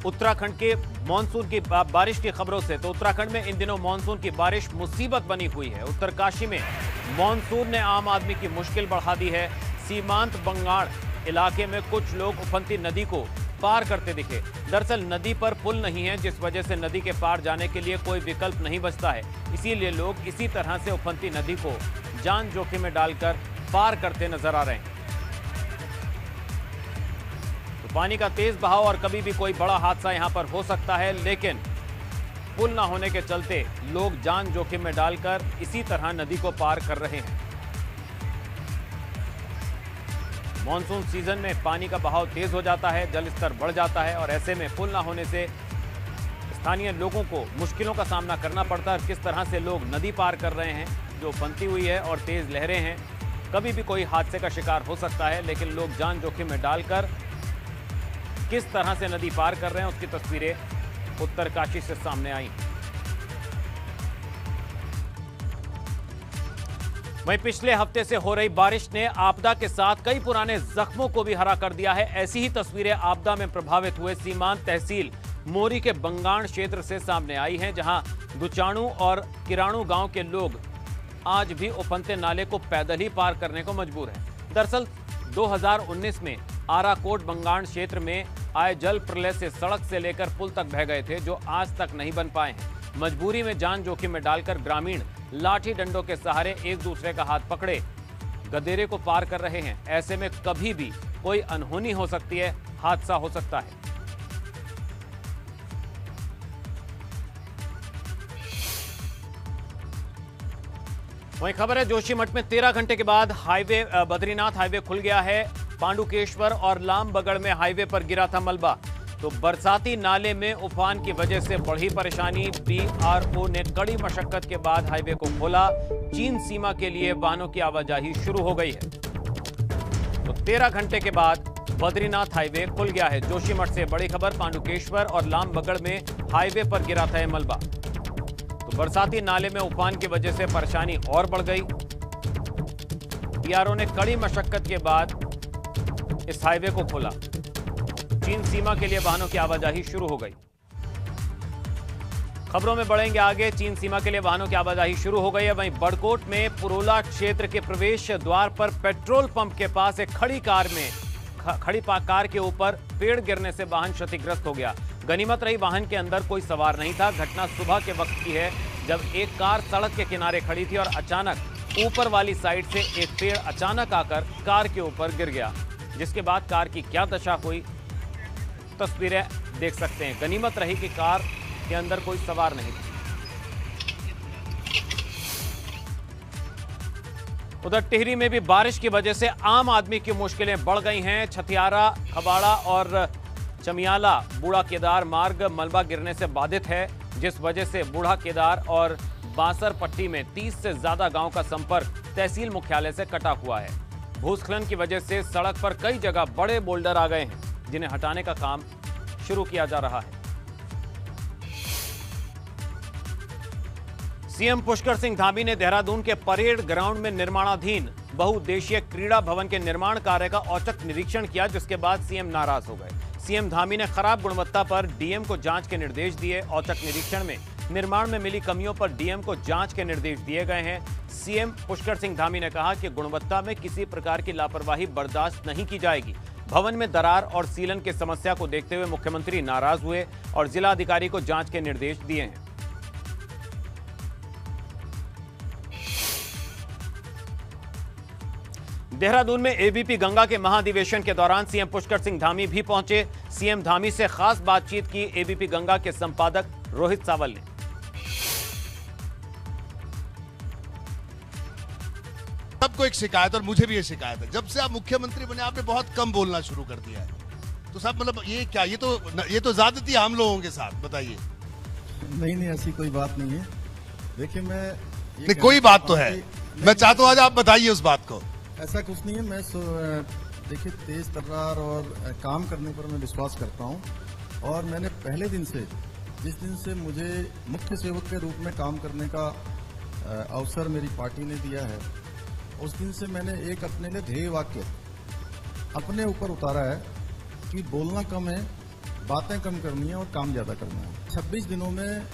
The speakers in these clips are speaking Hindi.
उत्तराखंड के मानसून की बारिश की खबरों से, तो उत्तराखंड में इन दिनों मानसून की बारिश मुसीबत बनी हुई है। उत्तरकाशी में मानसून ने आम आदमी की मुश्किल बढ़ा दी है। सीमांत बंगाल इलाके में कुछ लोग उफनती नदी को पार करते दिखे। दरअसल नदी पर पुल नहीं है, जिस वजह से नदी के पार जाने के लिए कोई विकल्प नहीं बचता है। इसीलिए लोग इसी तरह से उफनती नदी को जान जोखिम में डालकर पार करते नजर आ रहे हैं। तो पानी का तेज बहाव और कभी भी कोई बड़ा हादसा यहां पर हो सकता है, लेकिन पुल ना होने के चलते लोग जान जोखिम में डालकर इसी तरह नदी को पार कर रहे हैं। मॉनसून सीजन में पानी का बहाव तेज हो जाता है, जल स्तर बढ़ जाता है और ऐसे में पुल ना होने से स्थानीय लोगों को मुश्किलों का सामना करना पड़ता है। किस तरह से लोग नदी पार कर रहे हैं जो बनती हुई है और तेज लहरें हैं, कभी भी कोई हादसे का शिकार हो सकता है, लेकिन लोग जान जोखिम में डालकर किस तरह से नदी पार कर रहे हैं उसकी तस्वीरें उत्तरकाशी से सामने आई। वहीं पिछले हफ्ते से हो रही बारिश ने आपदा के साथ कई पुराने जख्मों को भी हरा कर दिया है। ऐसी ही तस्वीरें आपदा में प्रभावित हुए सीमांत तहसील मोरी के बंगाण क्षेत्र से सामने आई हैं, जहां दुचाणु और किराणु गांव के लोग आज भी उफनते नाले को पैदल ही पार करने को मजबूर हैं। दरअसल 2019 में आराकोट बंगाण क्षेत्र में आए जल प्रलय से सड़क से लेकर पुल तक बह गए थे, जो आज तक नहीं बन पाए हैं। मजबूरी में जान जोखिम में डालकर ग्रामीण लाठी डंडों के सहारे एक दूसरे का हाथ पकड़े गदेरे को पार कर रहे हैं। ऐसे में कभी भी कोई अनहोनी हो सकती है, हादसा हो सकता है। वहीं खबर है जोशीमठ में 13 घंटे के बाद हाईवे बद्रीनाथ हाईवे खुल गया है। पांडुकेश्वर और लामबगड़ में हाईवे पर गिरा था मलबा, तो बरसाती नाले में उफान की वजह से बढ़ी परेशानी। बीआरओ ने कड़ी मशक्कत के बाद हाईवे को खोला। चीन सीमा के लिए वाहनों की आवाजाही शुरू हो गई है। तो 13 घंटे के बाद बद्रीनाथ हाईवे खुल गया है। जोशीमठ से बड़ी खबर, पांडुकेश्वर और लामबगड़ में हाईवे पर गिरा था यह मलबा, तो बरसाती नाले में उफान की वजह से परेशानी और बढ़ गई। बीआरओ ने कड़ी मशक्कत के बाद इस हाईवे को खोला। चीन सीमा के लिए वाहनों की आवाजाही शुरू हो गई। खबरों में बढ़ेंगे आगे। चीन सीमा के लिए वाहनों की आवाजाही शुरू हो गई है। वहीं बड़कोट में पुरोला क्षेत्र के प्रवेश द्वार पर पेट्रोल पंप के पास एक खड़ी कार के ऊपर पेड़ गिरने से वाहन क्षतिग्रस्त हो गया। गनीमत रही वाहन के अंदर कोई सवार नहीं था। घटना सुबह के वक्त की है, जब एक कार सड़क के किनारे खड़ी थी और अचानक ऊपर वाली साइड से एक पेड़ अचानक आकर कार के ऊपर गिर गया, जिसके बाद कार की क्या दशा हुई तस्वीरें देख सकते हैं। गनीमत रही कि कार के अंदर कोई सवार नहीं था। उधर टिहरी में भी बारिश की वजह से आम आदमी की मुश्किलें बढ़ गई हैं। छतियारा, खबाड़ा और चमियाला बूढ़ा केदार मार्ग मलबा गिरने से बाधित है, जिस वजह से बूढ़ा केदार और बांसर पट्टी में 30 से ज्यादा गांव का संपर्क तहसील मुख्यालय से कटा हुआ है। भूस्खलन की वजह से सड़क पर कई जगह बड़े बोल्डर आ गए हैं, जिन्हें हटाने का काम शुरू किया जा रहा है। सीएम पुष्कर सिंह धामी ने देहरादून के परेड ग्राउंड में निर्माणाधीन बहुउद्देशीय क्रीड़ा भवन के निर्माण कार्य का औचक निरीक्षण किया, जिसके बाद सीएम नाराज हो गए। सीएम धामी ने खराब गुणवत्ता पर डीएम को जांच के निर्देश दिए। औचक निरीक्षण में निर्माण में मिली कमियों पर डीएम को जांच के निर्देश दिए गए हैं। सीएम पुष्कर सिंह धामी ने कहा कि गुणवत्ता में किसी प्रकार की लापरवाही बर्दाश्त नहीं की जाएगी। भवन में दरार और सीलन की समस्या को देखते हुए मुख्यमंत्री नाराज हुए और जिलाधिकारी को जांच के निर्देश दिए हैं। देहरादून में एबीपी गंगा के महाधिवेशन के दौरान सीएम पुष्कर सिंह धामी भी पहुंचे। सीएम धामी से खास बातचीत की एबीपी गंगा के संपादक रोहित सावल ने। सबको एक शिकायत, और मुझे भी ये शिकायत है, जब से आप मुख्यमंत्री बने आपने बहुत कम बोलना शुरू कर दिया है। तो सब मतलब ये क्या, ये तो ज्यादती हम लोगों के साथ, बताइए। नहीं, ऐसी कोई बात नहीं है। देखिए नहीं, कोई बात तो है। मैं चाहता हूँ आज आप बताइए उस बात को। ऐसा कुछ नहीं है। मैं देखिए तेज तर्रार और काम करने पर मैं विश्वास करता हूँ, और मैंने पहले दिन से, जिस दिन से मुझे मुख्य सेवक के रूप में काम करने का अवसर मेरी पार्टी ने दिया है, उस दिन से मैंने एक अपने लिए ध्येय वाक्य अपने ऊपर उतारा है कि बोलना कम है, बातें कम करनी है और काम ज्यादा करना है। 26 दिनों में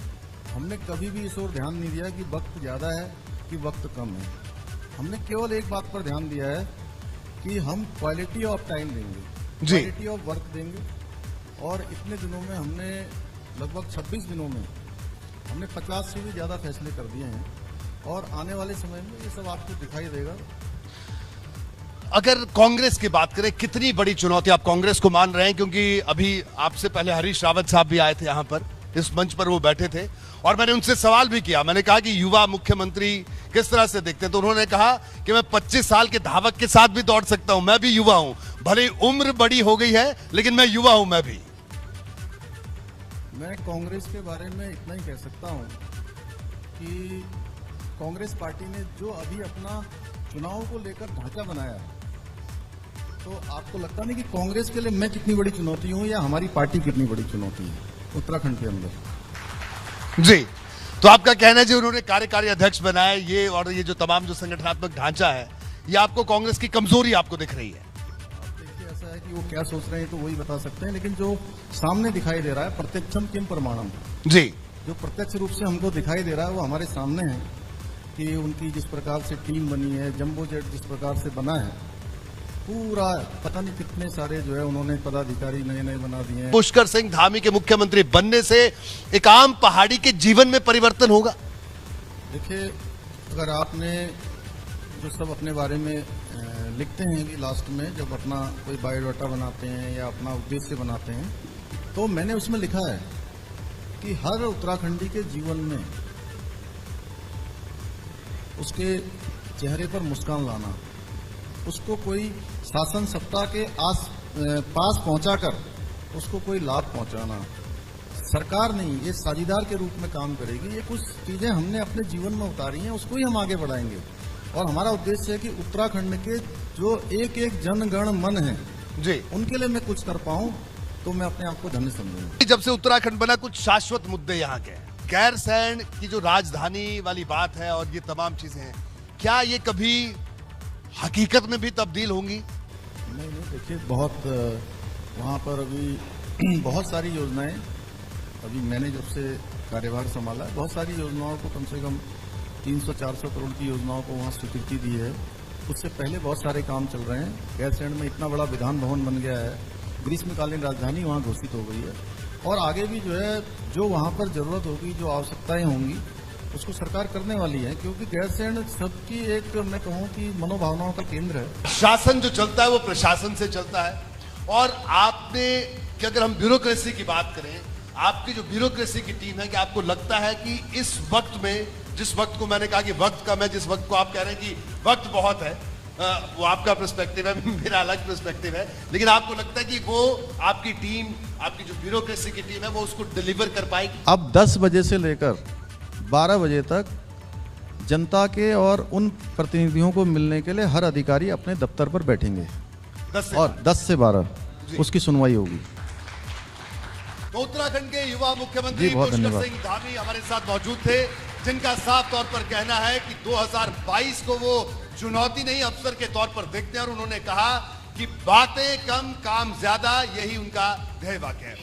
हमने कभी भी इस ओर ध्यान नहीं दिया कि वक्त ज्यादा है कि वक्त कम है। हमने केवल एक बात पर ध्यान दिया है कि हम क्वालिटी ऑफ टाइम देंगे, क्वालिटी ऑफ वर्क देंगे। और इतने दिनों में हमने लगभग 26 दिनों में हमने 50 से भी ज्यादा फैसले कर दिए हैं और आने वाले समय में ये सब आपको दिखाई देगा। अगर कांग्रेस की बात करें, कितनी बड़ी चुनौती आप कांग्रेस को मान रहे हैं? क्योंकि अभी आपसे पहले हरीश रावत साहब भी आए थे यहां पर, इस मंच पर वो बैठे थे और मैंने उनसे सवाल भी किया। मैंने कहा कि युवा मुख्यमंत्री किस तरह से देखते हैं, तो उन्होंने कहा कि मैं 25 साल के धावक के साथ भी दौड़ सकता हूं, मैं भी युवा हूं, भले उम्र बड़ी हो गई है लेकिन मैं युवा हूं। मैं भी, मैं कांग्रेस के बारे में इतना ही कह सकता हूं कि कांग्रेस पार्टी ने जो अभी अपना चुनाव को लेकर ढांचा बनाया, तो आपको लगता नहीं कि कांग्रेस के लिए मैं कितनी बड़ी चुनौती हूं या हमारी पार्टी कितनी बड़ी चुनौती है उत्तराखंड के अंदर? जी, तो आपका कहना है जी उन्होंने कार्यकारी अध्यक्ष बनाया ये, और ये जो तमाम जो संगठनात्मक ढांचा है, ये आपको कांग्रेस की कमजोरी आपको दिख रही है? देखिए, ऐसा है कि वो क्या सोच रहे हैं तो वही बता सकते हैं, लेकिन जो सामने दिखाई दे रहा है, प्रत्यक्षम किम प्रमाणम, जी, जो प्रत्यक्ष रूप से हमको दिखाई दे रहा है वो हमारे सामने है कि उनकी जिस प्रकार से टीम बनी है, जंबो जेट जिस प्रकार से बना है, पूरा पता नहीं कितने सारे जो है उन्होंने पदाधिकारी नए नए बना दिए हैं। पुष्कर सिंह धामी के मुख्यमंत्री बनने से एक आम पहाड़ी के जीवन में परिवर्तन होगा? देखिए, अगर आपने जो सब अपने बारे में लिखते हैं कि लास्ट में जब अपना कोई बायोडाटा बनाते हैं या अपना उद्देश्य बनाते हैं, तो मैंने उसमें लिखा है कि हर उत्तराखंडी के जीवन में उसके चेहरे पर मुस्कान लाना, उसको कोई शासन सत्ता के पास पहुंचाकर उसको कोई लाभ पहुंचाना। सरकार नहीं, ये साझीदार के रूप में काम करेगी। ये कुछ चीजें हमने अपने जीवन में उतारी हैं, उसको ही हम आगे बढ़ाएंगे। और हमारा उद्देश्य है कि उत्तराखंड के जो एक एक जनगण मन है जी, उनके लिए मैं कुछ कर पाऊं तो मैं अपने आप को धन्य समझूंगा। जब से उत्तराखंड बना, कुछ शाश्वत मुद्दे यहाँ के गैरसैंण की जो राजधानी वाली बात है और ये तमाम चीजें हैं, क्या ये कभी हकीकत में भी तब्दील होंगी? नहीं, देखिए, बहुत वहाँ पर अभी बहुत सारी योजनाएं, अभी मैंने जब से कार्यभार संभाला, बहुत सारी योजनाओं को कम से कम 300-400 करोड़ की योजनाओं को वहाँ स्वीकृति दी है। उससे पहले बहुत सारे काम चल रहे हैं। गैरसैंण में इतना बड़ा विधान भवन बन गया है, ग्रीष्मकालीन राजधानी वहाँ घोषित हो गई है और आगे भी जो है जो वहाँ पर जरूरत होगी, जो आवश्यकताएं होंगी, उसको सरकार करने वाली है, क्योंकि गैरसैंण सबकी एक, मैं कहूँ कि मनोभावनाओं का केंद्र है। शासन जो चलता है वो प्रशासन से चलता है, और आपने कि अगर हम ब्यूरोक्रेसी की बात करें, आपकी जो ब्यूरोक्रेसी की टीम है, कि आपको लगता है कि इस वक्त में, जिस वक्त को मैंने कहा कि वक्त कम है, जिस वक्त को आप कह रहे हैं कि वक्त बहुत है, वो आपका पर्सपेक्टिव है, मेरा अलग पर्सपेक्टिव है, लेकिन आपको लगता है कि वो आपकी टीम, आपकी जो ब्यूरोक्रेसी की टीम है, वो उसको डिलीवर कर पाएगी? अब 10 बजे से लेकर 12 बजे तक जनता के और उन प्रतिनिधियों को मिलने के लिए हर अधिकारी अपने दफ्तर पर बैठेंगे 10 से 12 उसकी सुनवाई होगी। तो उत्तराखंड के युवा मुख्यमंत्री बहुत पुष्कर धन्यवाद। सिंह धामी हमारे साथ मौजूद थे, जिनका साफ तौर पर कहना है कि 2022 को वो चुनौती नहीं अवसर के तौर पर देखते हैं, और उन्होंने कहा कि बातें कम काम ज्यादा, यही उनका ध्येय वाक्य है।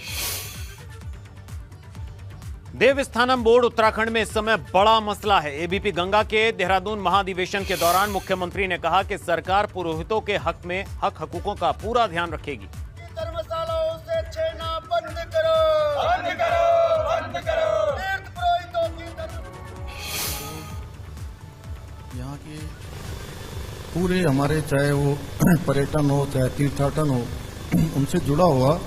देवस्थानम बोर्ड उत्तराखंड में इस समय बड़ा मसला है। एबीपी गंगा के देहरादून महाधिवेशन के दौरान मुख्यमंत्री ने कहा कि सरकार पुरोहितों के हक में हक हकूकों का पूरा ध्यान रखेगी। धर्मशालाओं से छेड़ना बंद करो, बंद करो, बंद करो। तीर्थ पुरोहितों की यहाँ के पूरे हमारे, चाहे वो पर्यटन हो चाहे तीर्थाटन हो, उनसे जुड़ा हुआ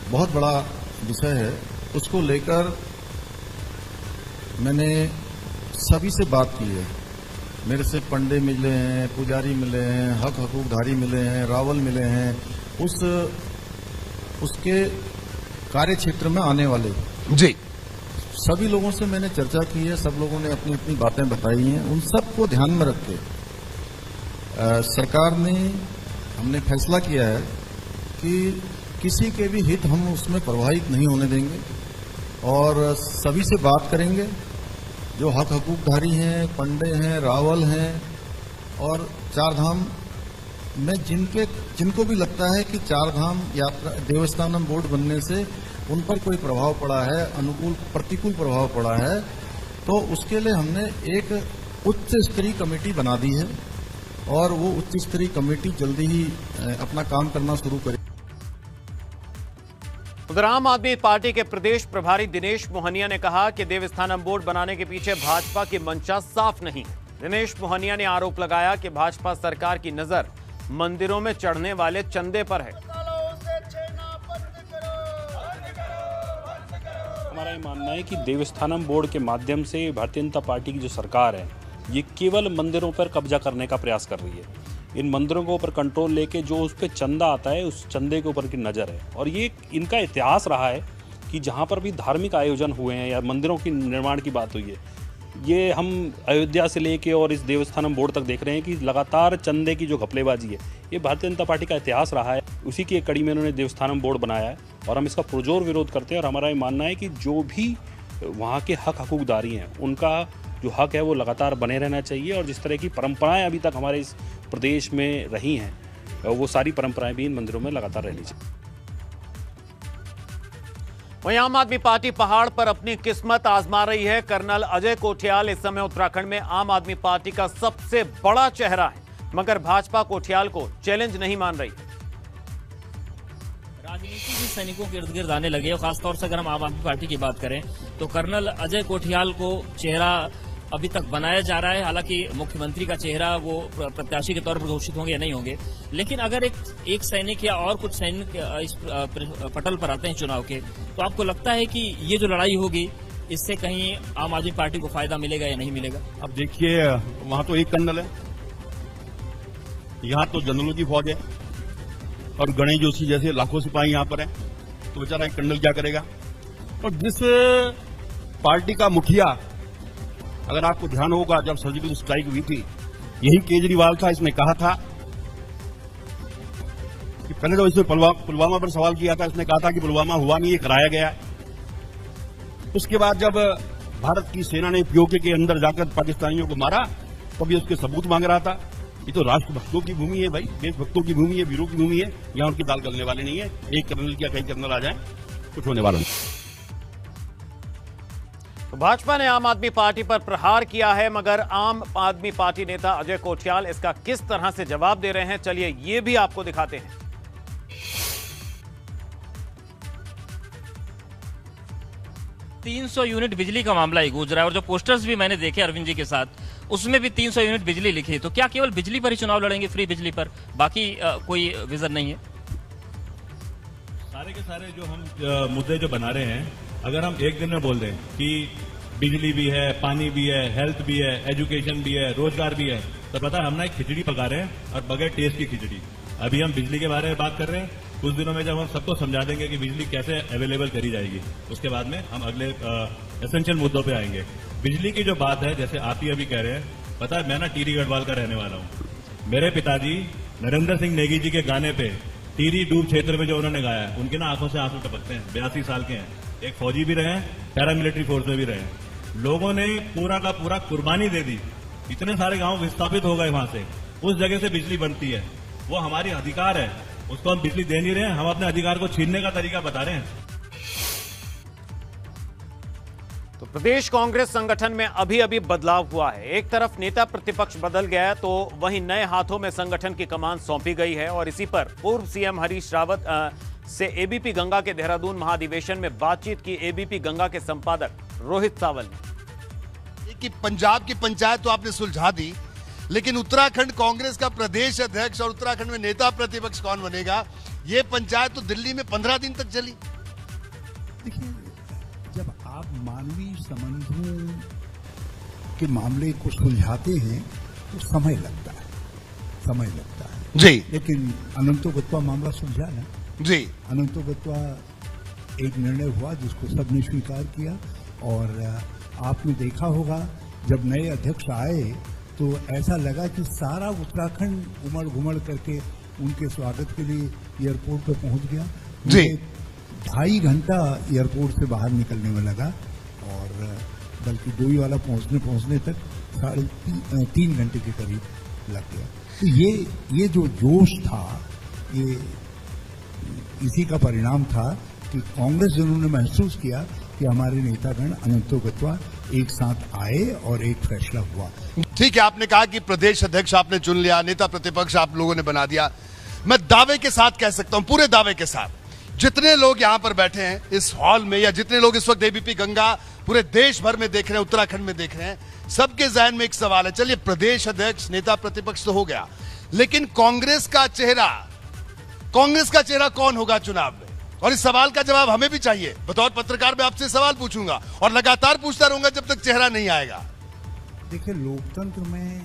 बहुत बड़ा विषय है। उसको लेकर मैंने सभी से बात की है। मेरे से पंडे मिले हैं, पुजारी मिले हैं, हक हकूकधारी मिले हैं, रावल मिले हैं, उसके कार्य क्षेत्र में आने वाले जी, सभी लोगों से मैंने चर्चा की है। सब लोगों ने अपनी अपनी बातें बताई हैं। उन सबको ध्यान में रख के सरकार ने, हमने फैसला किया है कि किसी के भी हित हम उसमें प्रभावित नहीं होने देंगे और सभी से बात करेंगे। जो हक हकूकधारी हैं, पंडे हैं, रावल हैं और चार धाम मैं जिनको भी लगता है कि चारधाम यात्रा देवस्थानम बोर्ड बनने से उन पर कोई प्रभाव पड़ा है, प्रतिकूल प्रभाव पड़ा है, तो उसके लिए हमने एक उच्च स्तरीय कमेटी बना दी है और वो उच्च स्तरीय कमेटी जल्दी ही अपना काम करना शुरू करेगी। उधर आम आदमी पार्टी के प्रदेश प्रभारी दिनेश मोहनिया ने कहा कि देवस्थानम बोर्ड बनाने के पीछे भाजपा की मंशा साफ नहीं है। दिनेश मोहनिया ने आरोप लगाया कि भाजपा सरकार की नजर मंदिरों में चढ़ने वाले चंदे पर है। हमारा ये मानना है कि देवस्थानम बोर्ड के माध्यम से भारतीय जनता पार्टी की जो सरकार है ये केवल मंदिरों पर कब्जा करने का प्रयास कर रही है। इन मंदिरों के ऊपर कंट्रोल लेके जो उस पर चंदा आता है उस चंदे के ऊपर की नज़र है। और ये इनका इतिहास रहा है कि जहाँ पर भी धार्मिक आयोजन हुए हैं या मंदिरों की निर्माण की बात हुई है, ये हम अयोध्या से लेके और इस देवस्थानम बोर्ड तक देख रहे हैं कि लगातार चंदे की जो घपलेबाजी है ये भारतीय जनता पार्टी का इतिहास रहा है। उसी की एक कड़ी में उन्होंने देवस्थानम बोर्ड बनाया है और हम इसका पुरजोर विरोध करते हैं। और हमारा ये मानना है कि जो भी वहाँ के हकूकदारी हैं उनका जो हक है वो लगातार बने रहना चाहिए और जिस तरह की परंपराएं अभी तक हमारे इस प्रदेश में रही हैं वो सारी परंपराएं भी इन मंदिरों में लगातार रहनी चाहिए। वहीं आम आदमी पार्टी पहाड़ पर अपनी किस्मत आजमा रही है। कर्नल अजय कोठियाल इस समय उत्तराखंड में आम आदमी पार्टी का सबसे बड़ा चेहरा है, मगर भाजपा कोठियाल को चैलेंज नहीं मान रही। राजनीति भी सैनिकों के इर्द गिर्द आने लगे और खासतौर से अगर हम आम आदमी पार्टी की बात करें तो कर्नल अजय कोठियाल को चेहरा अभी तक बनाया जा रहा है। हालांकि मुख्यमंत्री का चेहरा वो प्रत्याशी के तौर पर घोषित होंगे या नहीं होंगे, लेकिन अगर एक सैनिक या और कुछ सैनिक इस पटल पर आते हैं चुनाव के, तो आपको लगता है कि ये जो लड़ाई होगी इससे कहीं आम आदमी पार्टी को फायदा मिलेगा या नहीं मिलेगा? अब देखिए, वहां तो एक कर्नल है, यहाँ तो जनरलों की फौज है और गणेश जोशी जैसे लाखों सिपाही यहाँ पर है, तो बेचारा एक कर्नल क्या करेगा? और जिस पार्टी का मुखिया, अगर आपको ध्यान होगा, जब सर्जिकल स्ट्राइक हुई थी यही केजरीवाल था, इसने कहा था कि पहले तो इसने पुलवामा पर सवाल किया था, इसने कहा था कि पुलवामा हुआ नहीं, ये कराया गया। उसके बाद जब भारत की सेना ने पीओके के अंदर जाकर पाकिस्तानियों को मारा तो भी उसके सबूत मांग रहा था। ये तो राष्ट्रभक्तों की भूमि है भाई, देशभक्तों की भूमि है, वीरों की भूमि है, यहाँ उनकी दाल गलने वाले नहीं है। एक कर्नल क्या कई कर्नल आ जाए, कुछ होने वाला नहीं। तो भाजपा ने आम आदमी पार्टी पर प्रहार किया है, मगर आम आदमी पार्टी नेता अजय कोठियाल इसका किस तरह से जवाब दे रहे हैं, चलिए ये भी आपको दिखाते हैं। 300 यूनिट बिजली का मामला ही गूंज रहा है और जो पोस्टर्स भी मैंने देखे अरविंद जी के साथ, उसमें भी 300 यूनिट बिजली लिखी। तो क्या केवल बिजली पर ही चुनाव लड़ेंगे, फ्री बिजली पर, बाकी कोई विजन नहीं है? सारे के सारे जो हम मुद्दे जो बना रहे हैं, अगर हम एक दिन में बोल दें कि बिजली भी है, पानी भी है, हेल्थ भी है, एजुकेशन भी है, रोजगार भी है, तो पता है हम ना एक खिचड़ी पका रहे हैं और बगैर टेस्ट की खिचड़ी। अभी हम बिजली के बारे में बात कर रहे हैं, कुछ दिनों में जब हम सबको समझा देंगे कि बिजली कैसे अवेलेबल करी जाएगी, उसके बाद में हम अगले एसेंशियल मुद्दों पे आएंगे। बिजली की जो बात है, जैसे आप ही अभी कह रहे हैं, पता है मैं ना टिहरी गढ़वाल का रहने वाला हूँ। मेरे पिताजी नरेंद्र सिंह नेगी जी के गाने पे टिहरी डूब क्षेत्र में जो उन्होंने गाया है, उनके ना आंखों से आंसू टपकते हैं। 82 साल के हैं, एक फौजी भी रहे हैं, पैरामिलिट्री फोर्स में भी रहे हैं। लोगों ने पूरा का पूरा कुर्बानी दे दी, इतने सारे गांव विस्थापित हो गए वहां से, उस जगह से बिजली बनती है, वो हमारी अधिकार है, उसको हम बिजली दे नहीं रहे हैं, हम अपने अधिकार को छीनने का तरीका बता रहे हैं। तो प्रदेश कांग्रेस संगठन में अभी अभी बदलाव हुआ है। एक तरफ नेता प्रतिपक्ष बदल गया है, तो वहीं नए हाथों में संगठन की कमान सौंपी गई है और इसी पर पूर्व सीएम हरीश रावत से एबीपी गंगा के देहरादून महाधिवेशन में बातचीत की एबीपी गंगा के संपादक रोहित सावल ने। कि पंजाब की पंचायत तो आपने सुलझा दी, लेकिन उत्तराखंड कांग्रेस का प्रदेश अध्यक्ष और उत्तराखंड में नेता प्रतिपक्ष कौन बनेगा, ये पंचायत तो दिल्ली में 15 दिन तक चली। देखिए, जब आप मानवीय संबंधों के मामले को सुलझाते हैं तो समय लगता है जी। लेकिन अनंतो गत्वा मामला सुलझा ना जी। अनंतो गत्वा एक निर्णय हुआ जिसको सबने स्वीकार किया और आपने देखा होगा जब नए अध्यक्ष आए तो ऐसा लगा कि सारा उत्तराखंड उमड़ घुमड़ करके उनके स्वागत के लिए एयरपोर्ट पर पहुंच गया जी। 2.5 घंटा एयरपोर्ट से बाहर निकलने में लगा और बल्कि डोईवाला पहुंचने तक 3.5 घंटे के करीब लग गया। तो ये जो जोश था, ये इसी का परिणाम था कि कांग्रेस जिन्होंने महसूस किया कि हमारे नेतागण अनंतो गत्वा एक साथ आए और एक फैसला हुआ। ठीक है, आपने कहा कि प्रदेश अध्यक्ष आपने चुन लिया, नेता प्रतिपक्ष आप लोगों ने बना दिया। मैं दावे के साथ कह सकता हूं, पूरे दावे के साथ, जितने लोग यहां पर बैठे हैं इस हॉल में, या जितने लोग इस वक्त एबीपी गंगा पूरे देश भर में देख रहे हैं, उत्तराखंड में देख रहे हैं, सबके जहन में एक सवाल है। चलिए, प्रदेश अध्यक्ष, नेता प्रतिपक्ष तो हो गया, लेकिन कांग्रेस का चेहरा कौन होगा चुनाव में? और इस सवाल का जवाब हमें भी चाहिए। बतौर पत्रकार मैं आपसे सवाल पूछूंगा और लगातार पूछता रहूंगा जब तक चेहरा नहीं आएगा। देखिए, लोकतंत्र में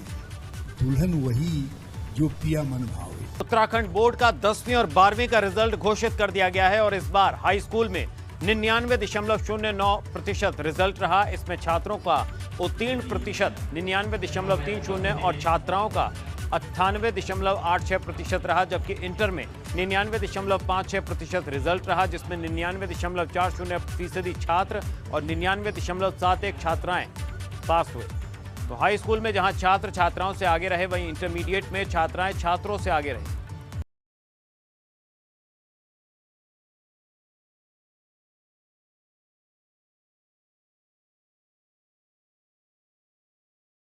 दुल्हन वही जो पिया मन भावे। उत्तराखंड बोर्ड का 10वीं और 12वीं का रिजल्ट घोषित कर दिया गया है और इस बार हाई स्कूल में 99.09% रिजल्ट रहा। इसमें छात्रों का उत्तीर्ण प्रतिशत 99.30 और छात्राओं का 98.86% रहा, जबकि इंटर में 99.56% रिजल्ट रहा, जिसमें 99.40% छात्र और 99.71 छात्राएं पास हुए। तो हाई स्कूल में जहां छात्र छात्राओं से आगे रहे, वहीं इंटरमीडिएट में छात्राएं छात्रों से आगे रही।